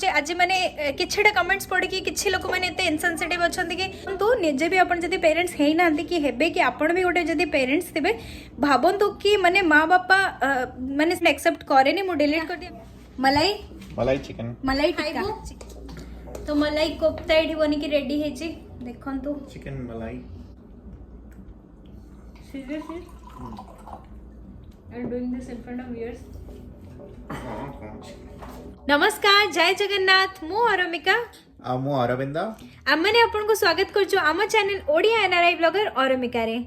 करूचे आज माने किछटा कमेंट्स पढ़ कि किछि लोक माने एते इनसेंसिटिव अछंती कि तो निजे भी अपन जदी पेरेंट्स हेई नांती कि हेबे कि आपण भी गोटे जदी पेरेंट्स थिबे भाबंतु कि माने माँ बापा माने एक्सेप्ट करेनी मु डिलीट कर दिया मलाई चिकन मलाई टिक्का तो मलाई कोफ्ता एठी बनी कि रेडी हे छी देखंतु चिकन मलाई seriously I'm doing this in front of viewers. नमस्कार जय जगन्नाथ मु औरमिका मु अरविंद आमने आपन को स्वागत करछु आम चैनल ओडिया एनआरआई ब्लॉगर औरमिका रे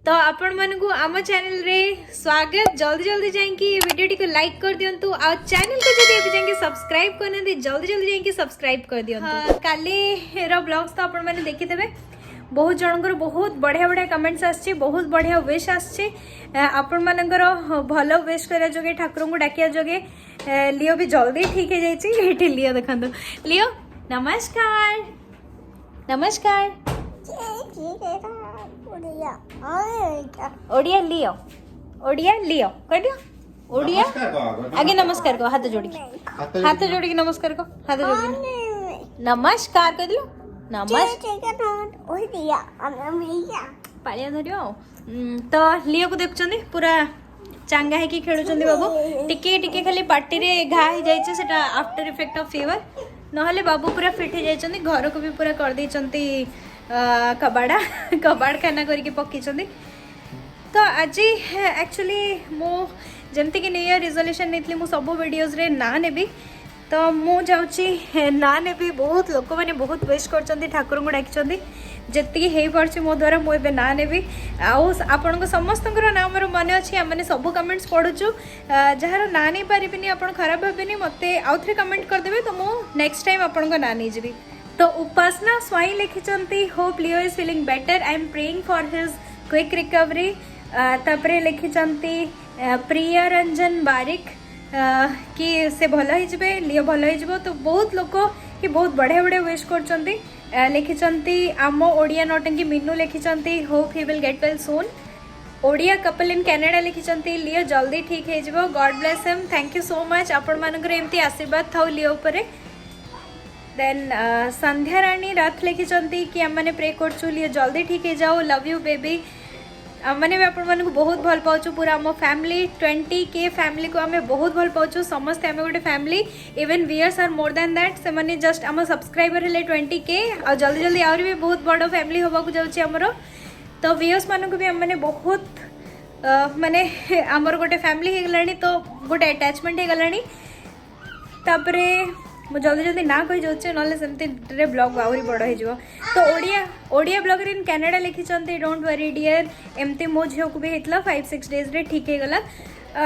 तो आपण मन को आम चैनल रे स्वागत जल्दी जल्दी जाइंकी वीडियो टी को लाइक कर दियंतु आ चैनल को जदी अभी जाइंकी सब्सक्राइब करने दे जल्दी जल्दी जाइंकी सब्सक्राइब कर दियंतु काली रो ब्लॉग्स तो आपण माने देखि देबे बहुत जनकर बहुत बढ़िया बढ़िया कमेंट्स आछे बहुत बढ़िया विश आछे आपण मानकर भलो विश करा जोगे ठाकुर को डाकिया जोगे लियो भी जल्दी ठीक है जाइछि एठी लियो देखंतु लियो नमस्कार नमस्कार ओडिया लियो कर दियो ओडिया आगे नमस्कार को हाथ जोड़ी के नमस्कार को हाथ जोड़ी नमस्कार कर दियो पालिया धरियो तो लियो को देखुछंदी पूरा चांगा है कि खेलुछंदी बाबू टिके टिके खाली पार्टी रे घा ही जाइछे सेटा आफ्टर इफेक्ट ऑफ फीवर नहले बाबू पूरा फिट ही जाइछंदी घर को भी पूरा कर दैछंती कबाड़ खाना करके पकीछंदी तो आज एक्चुअली मो जेमती कि न्यू ईयर रिजोल्यूशन नेतली मु सब वीडियोस रे ना नेबी तो मु जाउची ना नेबी बहुत लोक माने बहुत विश करचंदी ठाकुर को डाकिचंदी जेतिकी हेई परछि मो द्वारा मु एबे ना नेबी आउ आपन को समस्तकर नाम रो माने अछि हमने सब कमेंट्स पढुछु जहार ना नै परिबिनी आपन खराब भाबिनी मते आउथरे कमेंट कर देबे तो मु नेक्स्ट टाइम आपन को ना नै जिबी तो उपासना स्वाई लिखिचंती hope Leo is feeling better I am praying for his quick recovery तापरे लिखिचंती प्रिया रंजन बारिक कि से भल हो लियो भल हो तो बहुत लोक कि बहुत बढ़िया बढ़िया विश करचंती लिखिचंती आम ओडिया नौटंकी मीनू लिखिचंती hope he will get well soon Odia couple in Canada लिखिचंती लियो जल्दी ठीक है जिवो God bless him thank you so much आपण मानकर एमती आशीर्वाद थाउ लियो ऊपर देन संध्या रानी रात लिखिचंती कि आम मैंने प्रे करछु लियो जल्दी ठीक है जाओ लव यू बेबी मैंने भी आपण को बहुत भल पाऊँ पूरा आम फैमिली 20K फैमिली को आम बहुत भल पाऊँ समस्ते आम गोटे family even viewers are more than that से माने जस्ट आम सब्सक्राइबर हेले 20K आ जल्दी जल्दी आहरी भी बहुत बड़ फैमिली होबाकू जाउची हमरो तो व्यूअर्स मानक भी आम मैंने बहुत माने आमर गोटे फैमिली हो गलानी तो गोटे अटैचमेंट हो गलानी तापरे मु जल्दी जल्दी ना कही जाऊे ना सेमती ब्लॉग आहरी बड़ हो तो ओडिया ब्लॉगर इन कनाडा लिखिं डोंट वरी डियर एमती मो झील को भी होता 5-6 डेज रे ठीक है गला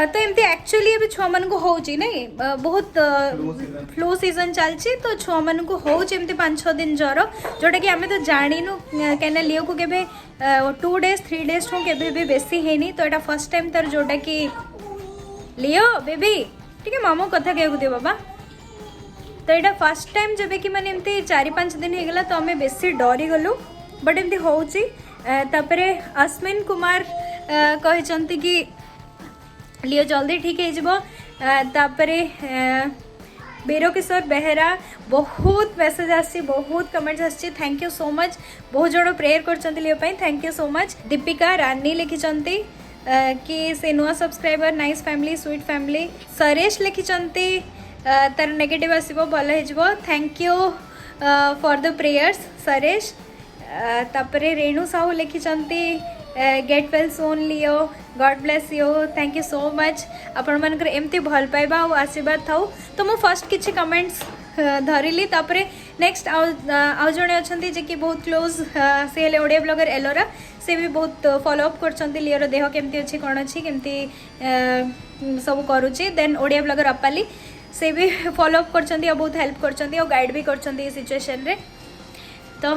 तो एमती एक्चुअली अभी छुआ मान को होची नहीं बहुत फ्लू सीजन चलची तो छुआ मान को होची एमती 5-6 दिन ज्वर जोटा कि आम तो जानिनु कहीं लियो को केबे 2 डेज 3 डेज को केबे भी बेसी हेनी तो एटा फर्स्ट टाइम तर जोटा कि लियो बेबी ठीक है मामू कथा कहू दियो बाबा तो यहाँ फर्स्ट टाइम जब कि मैंने एमती 4-5 दिन हो गला तो आम बेसी डरी गलु बट एमती होची तापरे अश्विन कुमार कहते कि लियो जल्दी ठीक है तापरे बीरो किशोर बेहरा बहुत मेसेज आसी बहुत कमेंट्स आसी थैंक यू सो मच बहुत जन प्रेयर कर Leo thank you so much Deepika Rani लिखिचंती कि से नुआ subscriber nice family sweet family Suresh लिखिचंती तार नेगेटिव आसो भल हो thank you for the prayers Suresh तापरे रेणु साहू लिखिचंती get well soon Leo God bless you thank you so much आपण मानकर एमती भल पाइबा और आशीर्वाद थाउ तो मु फर्स्ट किछि कमेंट्स धरिली तापरे नेक्स्ट आउ जणे अछंती जे कि बहुत क्लोज से हेले ओडिया ब्लॉगर एलोरा से भी बहुत फॉलो अप करछंती लियर देह केमती अछि कोन अछि केमती सब करूची देन ओडिया ब्लॉगर अपाली से भी फॉलो अप करछंती और बहुत हेल्प करछंती और गाइड भी करछंती इस सिचुएशन रे तो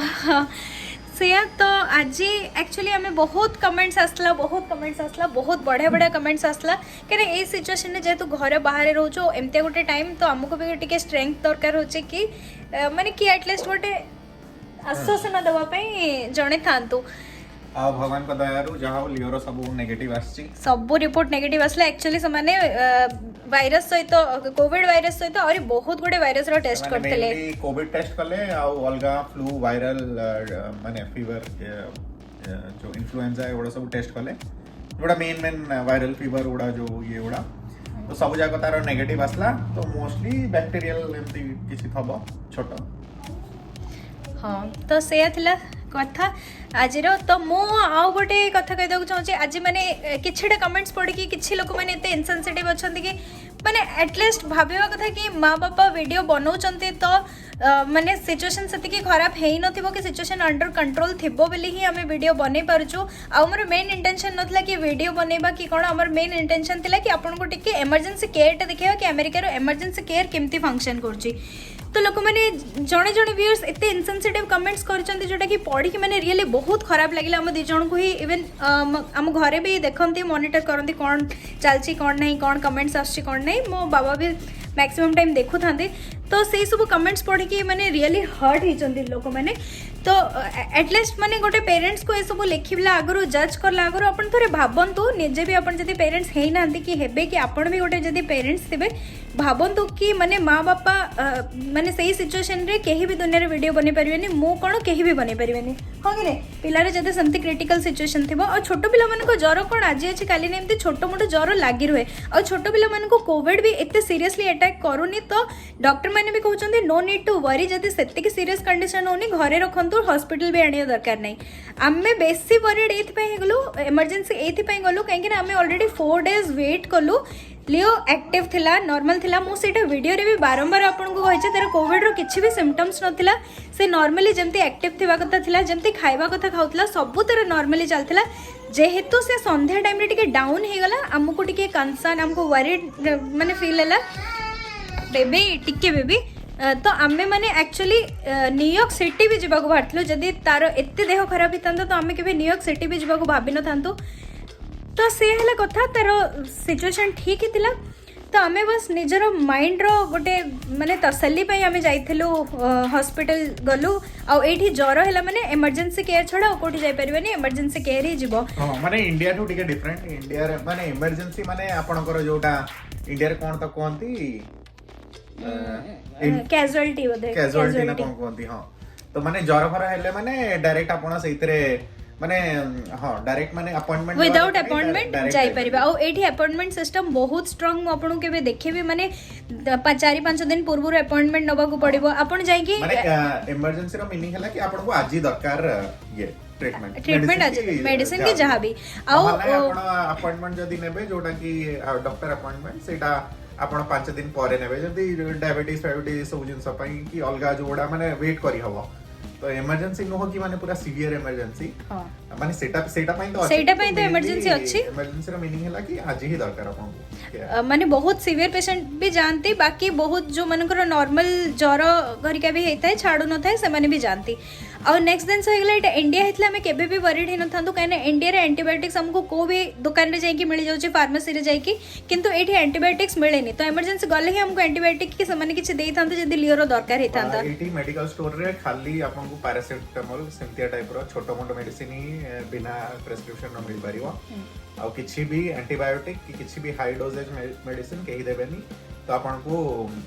सेया तो आज एक्चुअली हमें बहुत कमेंट्स आसला बहुत बढ़िया बढ़िया कमेंट्स आसला कहीं ये सिचुएशन जेहेतु घर बाहर रोचो एमती गोटे टाइम तो आमको भी टिके स्ट्रेंथ दरकार होचे कि माने कि एटलिस्ट गोटे आश्वासन देवाई जड़े था भगवान का दयारू जहाँ लियोर सब नेगेटिव आसी सब रिपोर्ट नेगेटिव आसला एक्चुअली से माने भाइरस सहित कोविड भाइरस सहित और बहुत गुडे भाइरस रो टेस्ट करतले कोविड टेस्ट कले आ अलगा फ्लू वायरल माने फीवर जो इन्फ्लुएंजा एगुड़ा सब टेस्ट कले जोड़ा मेन वायरल फीवर उड़ा जो ये उड़ा तो सब जाक तार नेगेटिव आसला तो मोस्टली बैक्टीरियल एमती किछि थबो छोट हाँ तो से थिला कथा आज तो मु आउ गोटे कथा कह दक चाहूँ आज मैंने किछटा कमेंट्स पढ़ी कि किछि लोक मैंने एते इनसेंसिटिव अछंती कि माने एटलिस्ट भाबिबा कथा कि माँ बापा वीडियो बनाउचंती तो माने सिचुएशन सेतिकी खराब हेई नथिबो कि सिचुएशन अंडर कंट्रोल थिबो बेली ही हमें वीडियो बनै पारुछु आ हमर मेन इंटेंशन नथला कि वीडियो बनेबा कि कोन हमर मेन इंटेंशन थिला कि आपन को टिके इमरजेंसी केयर टे देखिबा कि अमेरिका रो इमरजेंसी केयर केमती फंक्शन करछि तो लोक मैंने जड़े जड़े व्यूअर्स एते इनसेंसिटिव कमेंट्स करचंती जोटा कि पढ़ी कि मैंने रियली बहुत खराब लगिला हम दी जण को ही इवन आम घरे भी देखंती मॉनिटर करंती कोन चलची कोन नहीं कोन कमेंट्स आछि कोन नहीं मो बाबा भी मैक्सिमम टाइम देखु थांते तो से सब कमेंट्स पढ़ी कि मैंने रियली हर्ट होचंती लोक मैंने तो एटलिस्ट माने गोटे पेरेंट्स को ए सब लिखिबला आगरो जज करला आगरो अपन थोरे भाबंतु निजे भी अपन जदी पेरेंट्स हेई नांती कि हेबे कि अपन भी गोटे जदी पेरेंट्स थिबे भाबंतु कि माने माँ बापा माने सही सिचुएशन रे केही भी दुनिया रे वीडियो बने परिबेनी मो कोन केही भी बने परिबेनी हां कि नै पिलारे जदी समथि क्रिटिकल सिचुएशन थिबो और छोटो पिला मन को जरो कोन आज अछि काली नै एमती छोटो मोटो जरो लागि रहे और छोटो पिला मन को कोविड भी एते सीरियसली अटैक करूनी तो डॉक्टर माने भी कहउचंदी नो नीड टू वरी जदी सेते की सीरियस कंडीशन होनी घरे रखंतु हॉस्पिटल भी आनिया दरकार नै आमे बेसी वरीड एथि पय गलो इमरजेंसी एथि पय गलो काहे कि आमे ऑलरेडी 4 डेज वेट कलु लियो एक्टिव थिला नॉर्मल थिला मो सेटा वीडियो रे भी बारंबार आपन को कहिचे तेरे कोविड रो किछि भी सिम्पटम्स नथिला से नॉर्मली जेमती एक्टिव थिबा कथा थिला जेमती खाइबा कथा खाउतला सब तेरे नॉर्मली चलथिला जेहेतु से संध्या टाइम रे टिके डाउन हे गला हमको टिके कंसर्न हमको वरीड माने फील हला बेबी टिके बेबी तो आमे माने एक्चुअली न्यूयॉर्क सिटी भी जीवा को भारतलो जदी तार एते देह खराब हितंतो तो आमे केबे न्यूयॉर्क सिटी भी जीवा को भाबी न थांतो तो से हला कथा तार सिचुएशन ठीक हितिला तो आमे बस निजरो माइंड रो गोटे माने तसल्ली पई आमे जाइथिलु हॉस्पिटल गलु आ एठी ज्वर हला माने इमरजेंसी केयर छडा कोठी जाय परिबेनी इमरजेंसी केयर ही जीवो माने इंडिया टू टिके डिफरेंट इंडिया रे माने इमरजेंसी माने आपनकर जोटा इंडिया रे कोन त कोनती कैजुअलिटी बोधे कैजुअलिटी ना कोन कोनती हां तो माने ज्वर फर हेले माने डायरेक्ट आपण सेइतरे माने हां डायरेक्ट माने अपॉइंटमेंट विदाउट अपॉइंटमेंट जाई परिबा और एठी अपॉइंटमेंट सिस्टम बहुत स्ट्रांग आपन केबे देखेबे माने 4-5 दिन पूर्व अपॉइंटमेंट नबा को पड़िबो आपन जाई कि माने इमरजेंसी रो मीनिंग हला कि आपन को आज ही दरकार ये ट्रीटमेंट आज मेडिसिन के जहां भी आ आपण अपॉइंटमेंट जदी नेबे जोटा कि डॉक्टर अपॉइंटमेंट सेटा आपण 5 दिन परे नेबे जदी डायबिटीज सब जिन सब पई कि अलगा जोडा माने वेट करी हबो तो इमरजेंसी नो हो कि माने पूरा सीवियर इमरजेंसी हां माने सेटा पई तो इमरजेंसी अछि इमरजेंसी रो मीनिंग हला कि आज ही दरकार आपन माने बहुत सीवियर पेशेंट भी जानते बाकी बहुत जो मनकर नॉर्मल ज्वर घरिका भी हेताय छाडू न थाय से माने भी जानती और नेक्स्ट दिन से गला इंडिया हेतला में केबे भी वरीड हे न थांतो काने इंडिया रे एंटीबायोटिक्स हमको को भी दुकान रे जाई कि मिल जाउची फार्मेसी रे जाई कि किंतु एठी एंटीबायोटिक्स मिलेनी तो इमरजेंसी गले ही हमको एंटीबायोटिक के समान किछ देई थांतो जदी लियो दरकार हे थांता एठी मेडिकल स्टोर रे खाली आपन को पैरासिटामोल सेंटिया टाइप रो छोटो मोटो मेडिसिन ही बिना प्रिस्क्रिप्शन न मिल परिबो आ किछि भी एंटीबायोटिक कि किछि भी हाई डोजेज मेडिसिन केही देबेनी तो आपन को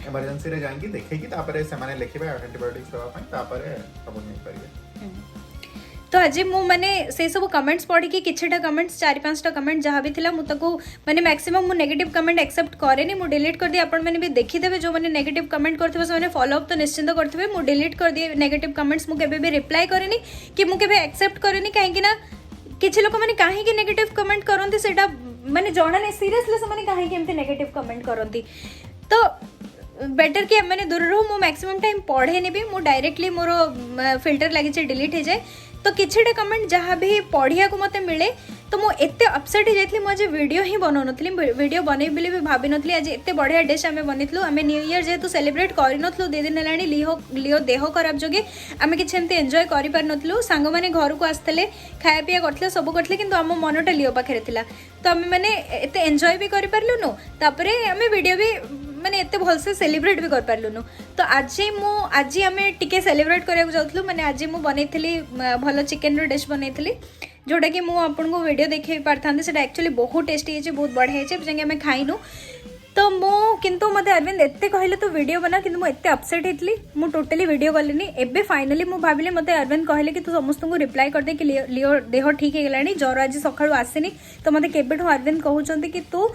इमरजेंसी रे जाई कि देखे कि तापरे से माने लिखिबे एंटीबायोटिक्स दवा पई तापरे सब मिल परिबे तो आज मु माने से सब कमेंट्स पढ़ी कि किछटा कमेंट्स 4-5टा कमेंट जहाँ भी थिला मु तको माने मैक्सिमम मु नेगेटिव कमेंट एक्सेप्ट करे नी मु डिलीट कर दिए आपण माने भी देखि देबे जो माने नेगेटिव कमेंट करथिबे से माने फॉलो अप तो निश्चित करथिबे मु डिलीट कर दिए नेगेटिव कमेंट्स मु केबे भी रिप्लाई करेनी कि मु केबे एक्सेप्ट करेनी काहे कि ना किछि लोक माने काहे कि नेगेटिव कमेंट करंती सेटा माने जणा नै सीरियसली से माने काहे कि एमते नेगेटिव कमेंट करंती तो बेटर कि मैंने दूर रो मु मैक्सिमम टाइम पढ़े नहीं भी मु डायरेक्टली मोर फिल्टर लगी डिलीट हो जाए तो किछटा कमेंट जहाँ भी पढ़िया को मते मिले तो मु एते अपसेट हो जाइतली मु आज वीडियो ही बनौनथली वीडियो बनै बिली भी भाबी नथली आज एते बढ़िया डिश आमे बनितलु आमे न्यू ईयर जेतु सेलिब्रेट करि नथलु 2 दिन लाणी लियो देह खराब जोगे आमे किछ एमते एन्जॉय करि पार नथलु सांग माने घर को आस्तले खाया पिया करथले सब करथले किंतु हम मनटा लियो पाखरे थिला तो आमे माने एते एन्जॉय भी करि पारलु नो तापरे आमे वीडियो भी माने एते भल से सेलिब्रेट भी कर पारलु नो तो आज आमे टिके सेलिब्रेट करिया जाउथलु माने आज मु बनैथली भलो चिकन रो डिश बनैथली जोटा कि मु आपन को वीडियो देखै पारथांते सेटा एक्चुअली बहुत टेस्टी है बहुत बढ़िया है जे आमे खाइनु तो मो किंतु मते अरविंद एत्ते कहले तो वीडियो बना किंतु मो एत्ते अपसेट हेतली मु टोटली वीडियो कलिनी एबे फाइनली मु भाबिले मते अरविंद कहले कि तू समस्त को रिप्लाई कर दे कि लियो देह ठीक हे गेलानी जर आज सकाळु आसीनी तो मते केबेठो अरविंद कहउचंती कि तू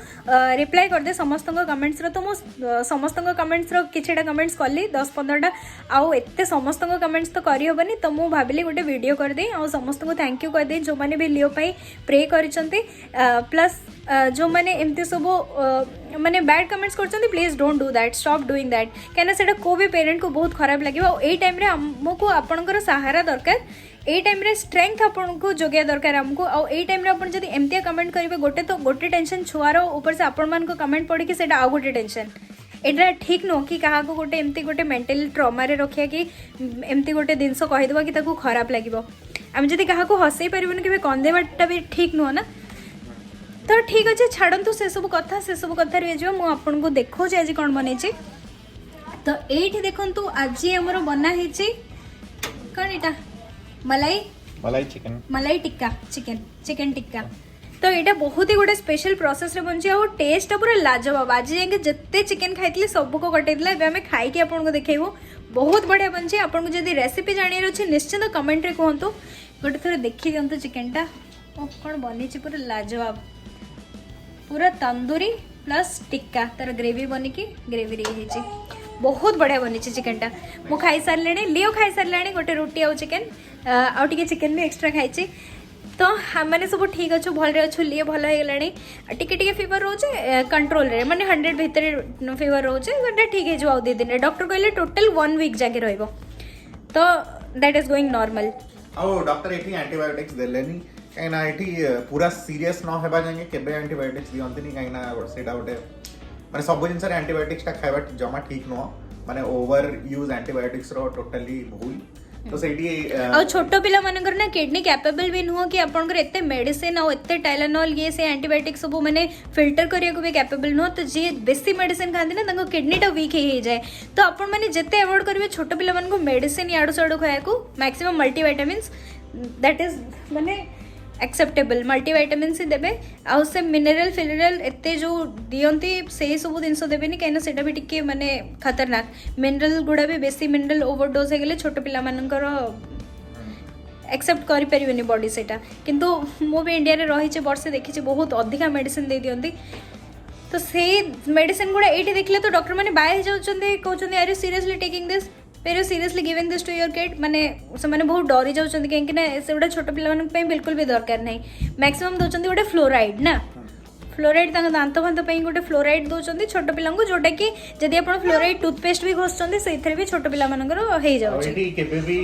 रिप्लाई कर दे समस्त को कमेंट्स रो तो मो समस्त को कमेंट्स रो किछटा कमेंट्स कली 10-15 टा आउ एत्ते समस्त को कमेंट्स तो करी होबनी तो मु भाबिले गोटे वीडियो कर दे आ समस्त को थैंक यू कर दे जो माने भी लियो पई प्रे करिसंती प्लस जो माने एमती सब माने बैड कमेंट्स करछंती please don't do that stop doing that कहना सेटा को भी पेरेंट को बहुत खराब लगे ए टाइम रे हमको आपनकर सहारा दरकार ए टाइम रे स्ट्रेंथ आपन को जोगिया दरकार हमको आ ए टाइम रे अपन जदी एमती कमेंट करिवे गोटे तो गोटे टेंशन छुआरो ऊपर से अपन मान को कमेंट पड़ी कि सेटा आ गोटे टेंशन एटा ठीक नो कि कहा को गोटे एमती गोटे मेंटल ट्रॉमा रे रखिया कि एमती गोटे दिनसो कहि देबा कि ताको खराब लागिवो हम जदी कहा को हसई परिबन कि कंदेबाटा भी ठीक नो ना तो ठीक अच्छे छाड़ू से सब कथा मुझे आपन को देखो आज कौन बन तो ये देखु आज आमर बना कौन यहाँ मलाई टिक्का चिकन टिक्का तो यहाँ बहुत ही गोटे स्पेशल प्रोसेस रे बनची और टेस्ट पूरा लाजवाब आज जाए जिते चिकन खाई सब को कटेला एवं आम खाई आपन को देखो बहुत बढ़िया बनची आपन को जब रेसिपी जानार अच्छे निश्चित कमेंट रे कहतु गोटे थोड़ा देखी दिंतु चिकनटा कौन बनी पूरा लाजवाब पूरा तंदूरी प्लस टिक्का तार ग्रेवी बनिकी ग्रेवी रे बहुत बढ़िया बनी चिकनटा मु खाई सारे लियो खाई सारे गोटे रोटी आउ चिकेन आउ टिके चिकेन भी एक्स्ट्रा खाई तो हमने सब ठीक अच्छे भल अच्छु लिए भल हो टिके फीवर रोचे कंट्रोल रे माने 100 भितर फीवर रोचे ठीक हो 2 दिन डॉक्टर कहले टोटल 1 वीक जाके रहइबो तो दैट इज गोइंग नॉर्मल आओ डॉक्टर एठी एंटीबायोटिक्स देलेनी कहीं एठी पूरा सीरियस न हेबा जांगे केबे एंटीबायोटिक्स दियंतनी कहीं सेटा गोटे माने सब जिंस रे एंटीबायोटिक्स ता खाइबा जमा ठीक न माने ओवर यूज एंटीबायोटिक्स रो टोटली भूल तो सेठी आ छोटो पिला मानकर ना किडनी कैपेबल भी नुह कि आपनकर एते मेडिसिन आ एते टाइलेनॉल ये से एंटीबायोटिक सब माने फिल्टर करिया को भी कैपेबल नुह तो जे बेसी मेडिसिन खांती ना तांको किडनी टा वीक हे जाए तो अपन माने जेते अवॉइड करबे छोटो पिला मान को मेडिसिन याडो साडो खाया को मैक्सिमम मल्टीविटामिन्स दैट इज माने एक्सेप्टेबल मल्टीविटामिन से देबे आउ से मिनरल फिनरल एते जो दियंती से सब जिनस देबेनी कहीं सेटा भी टिके माने खतरनाक मिनरल गुड़ा भी बेसी मिनरल ओवरडोज हेगले छोट पिला मानकर एक्सेप्ट करि परिबेनी बॉडी सेटा किंतु मो भी इंडिया रे रहिचे वर्षे देखिचे बहुत अधिका मेडिसिन दे दियंती तो से मेडिसिन गुड़ा एठी देखले तो डॉक्टर माने बाय जाउचंदे कहउचंदे are you seriously taking this फिर you seriously giving this to your kid माने से माने बहुत डरी जाउचंदे कहीं ना से गोटे छोट पिला मानन पे बिल्कुल भी दरकार नहीं मैक्सिमम दउचंदे गोटे फ्लोराइड ना फ्लोराइड तांग दांत फांत पे गोटे फ्लोराइड दउचंदे छोट पिला को जोटा कि जदि आपण फ्लोराइड टूथपेस्ट भी घोषचंदे सेथरे भी छोट पिला मानकर हे जाउची एठी केबे भी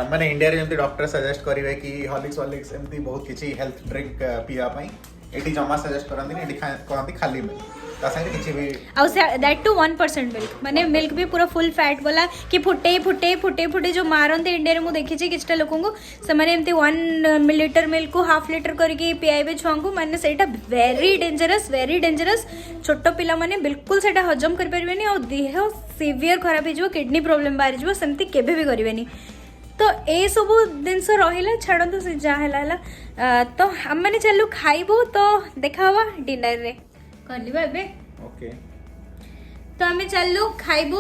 माने इंडिया रे जंती डॉक्टर सजेस्ट करिवे कि हॉर्लिक्स एमती बहुत किछि हेल्थ ड्रिंक पिया पई एठी जमा सजेस्ट करंदी एठी कहंती खाली में दैट टू 1% मिल्क माने मिल्क भी पूरा फुल फैट वाला कि फुटे जो मारते इंडिया में देखी किछटा लोक को से माने एमती 1 लीटर मिल्क को हाफ लीटर करके पियाइबे छुआ को माने सेटा वेरी डेंजरस छोट पिला माने बिल्कुल सेटा हजम कर परिबेनी और देह सीवियर खराब हो किडनी प्रॉब्लम बाहर जो सेमती केबे भी करिवेनी तो ए सब जिनस रहा छाड़ू से जहाँ तो हम मैंने चलू खाइबू तो देखा हुआ डिनर रे करलिबा एबे ओके तो हमें चलू खाइबू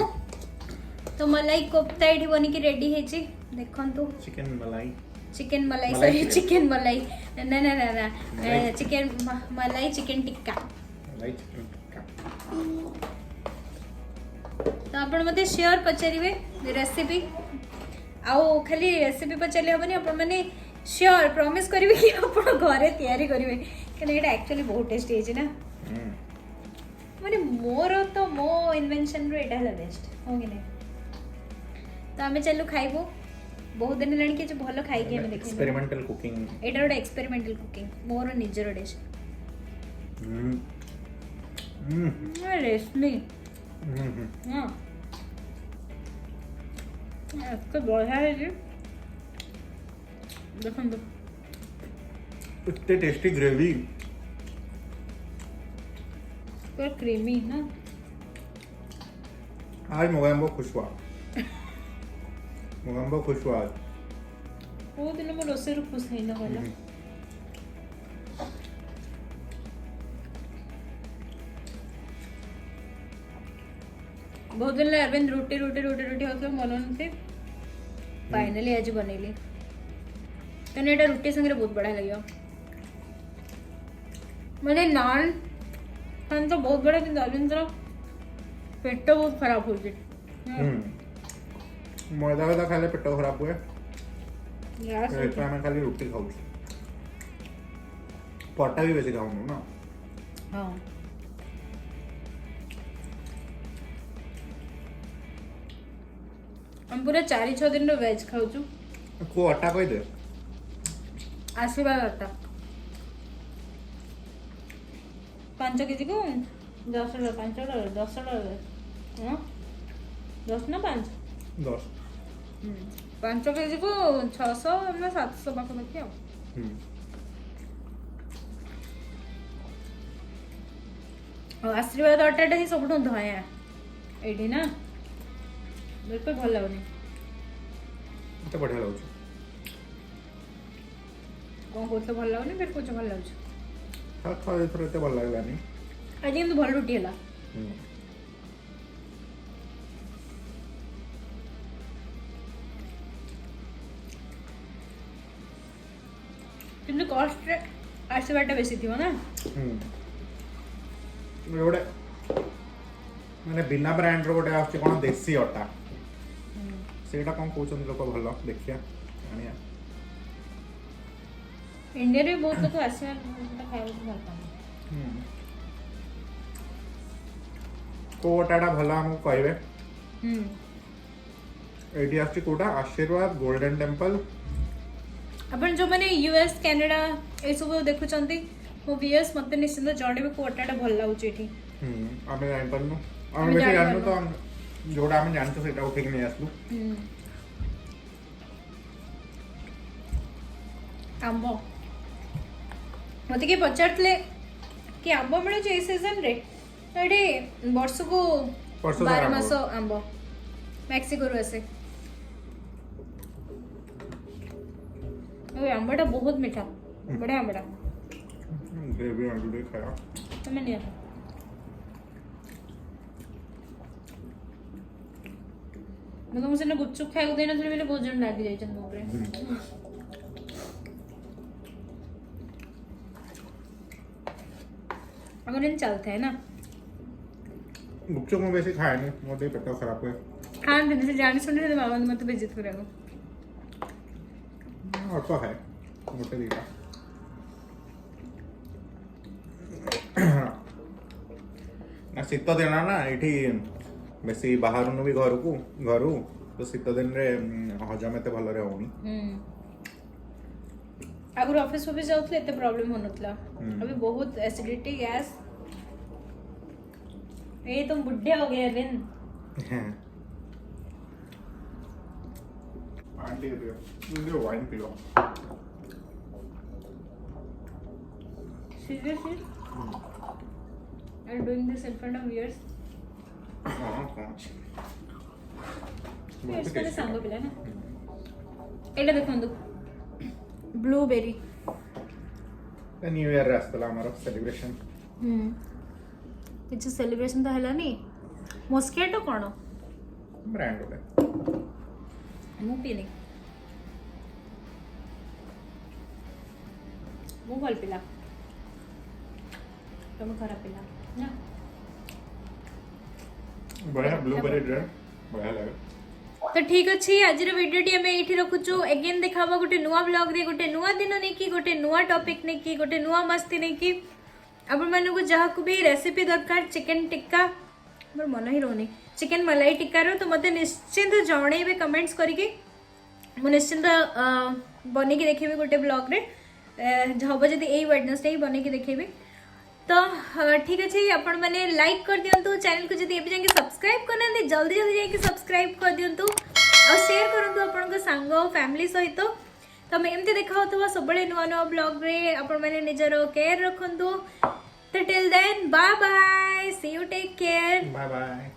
तो मलाई कोफ्ता एठी बनी की रेडी हे छी देखंतु चिकन मलाई सॉरी चिकन मलाई ना ना ना ना चिकन मलाई चिकन टिक्का तो आपण मते शेयर पचारिबे रेसिपी आउ खाली रेसिपी पचारले हबनी आपण माने श्योर प्रॉमिस करिवे कि आपण घरे तयारी करिवे कि एटा एक्चुअली बहुत टेस्टी है ना माने मोर तो मो इन्वेंशन रो एटा हला बेस्ट हो कि नहीं तो हमें चलू खाइबो बहुत दिन लणी के जो भलो खाई के हमें देखि एक्सपेरिमेंटल कुकिंग एटा रोड एक्सपेरिमेंटल कुकिंग मोर निजर डिश रेशमी हां तो बढ़िया है जी देखो तो इतने टेस्टी ग्रेवी पर क्रीमी ना आज मोगम्बो खुश हुआ आज वो दिन में रोसे रो खुश नहीं ना वाला बहुत दिन अरविंद रोटी रोटी रोटी रोटी होते बनाते फाइनली आज बनैली कहीं एटा रोटी संगे बहुत बढ़िया लगे मैंने नान खान तो बहुत बड़ा कि अरविंद पेट बहुत खराब हो मैदा वैदा खाले पेट खराब हुए गया मैं खाली रोटी खाऊ पटा भी बेसी खाऊनु ना हाँ हम पूरा 4-6 दिन रो वेज खाऊ को अटा कहि दे आशीर्वाद आटा 5 केजी को $10 हाँ 10 ना 5 10 5 केजी को 600 ना 700 पाखापाखि आ आशीर्वाद अटाटा ही सब धया ये ना बिल्कुल भल लगुनि तो बढ़िया लगुच कौन कहते भल लगुनि फिर कुछ भल लगुच खा खा एथर एते भल लागलानी आज কিন্তু भल रोटी हला কিন্তু कॉस्ट आशीर्वाद बेसी थियो ना गोटे माने बिना ब्रांड रो गोटे आछे कोन देसी अटा सेटा कोन कहउछन लोक भल देखिया आनिया इंडिया रे बहुत लोग आशीर्वाद खाए भल पाए को अटाटा भल हम कहबे एडी आछे कोटा आशीर्वाद गोल्डन टेंपल अपन जो माने यूएस कनाडा ए सब देखुचंती मो वीएस मते निश्चित जणेबे को अटाटा भल लागुची एठी आमे जान परनु आमे बेसी जाननु तो जोडा आमे जानतो सेटा उठे नहीं आसलु आंबो मते के पचारतले कि आंबो मिले जे सीजन रे एडी वर्ष को 12 मास आंबो मेक्सिको रो आसे ओए आंबोटा बहुत मीठा बड़ा आंबोटा ग्रेवी आलू दे खाया तमे नहीं मैं तुमसे ना गुपचुप खाए को देना थोड़ी बहुत जन लाग जाए चंद ऊपर अगर इन चलते हैं ना गुपचुप में वैसे खाया नहीं मोटे पेट खराब हुए खान दिन से जाने सुनने से बाबा ने मत बेइज्जत करेगा और तो है मोटे दीटा ना शीत दिन ना ये बेसी बाहर भी घर तो शीत दिन रे हजम एते भल रे होनी अगर ऑफिस ऑफिस जाउथले एते प्रॉब्लम होनतला अभी बहुत एसिडिटी गैस ए तुम बुढ़े हो गए दिन आंटी ये wine P low seriously I'm doing this in front of yours yes कने सांगो पिला ना एटा देखंदु ब्लूबेरी न्यू ईयर रास्तला हमारा सेलिब्रेशन किछ सेलिब्रेशन तो हला नी मस्केटो कोन ब्रांड होले मु पीनी मु भल पिला तुम खराब पिला ना बढ़िया ब्लूबेरी ड्रिंक बढ़िया लगे तो ठीक अच्छी आज वीडियो आम ये रखुचु एगेन देखा गोटे नुआ ब्लॉग रे गोटे नुआ दिन नहीं कि गोटे नुआ टॉपिक नहीं कि गोटे नुआ मस्ती नहीं कि आपण मानक जहाँ को भी रेसिपी दरकार चिकन टिक्का मोर मन ही रोनी चिकन मलाई टिक्का रो तो मते निश्चिंत जणेबे कमेंट्स करके मु निश्चिंत बने की देखेबे गोटे ब्लॉग रे हम जदि यही वेडनेसडे ही बने की देखेबे तो ठीक अच्छे आपण मैंने लाइक कर दिंतु चैनल को जब जाके सब्सक्राइब करना जल्दी जल्दी जाके सब्सक्राइब कर दिंतु और शेयर करंतु आपण सांग फैमिली सहित तो मैं एमती देखा होता सब नुआ नुआ ब्लॉग रे आपण मैंने निजर केयर रखंतु तो till then bye bye see you take care bye bye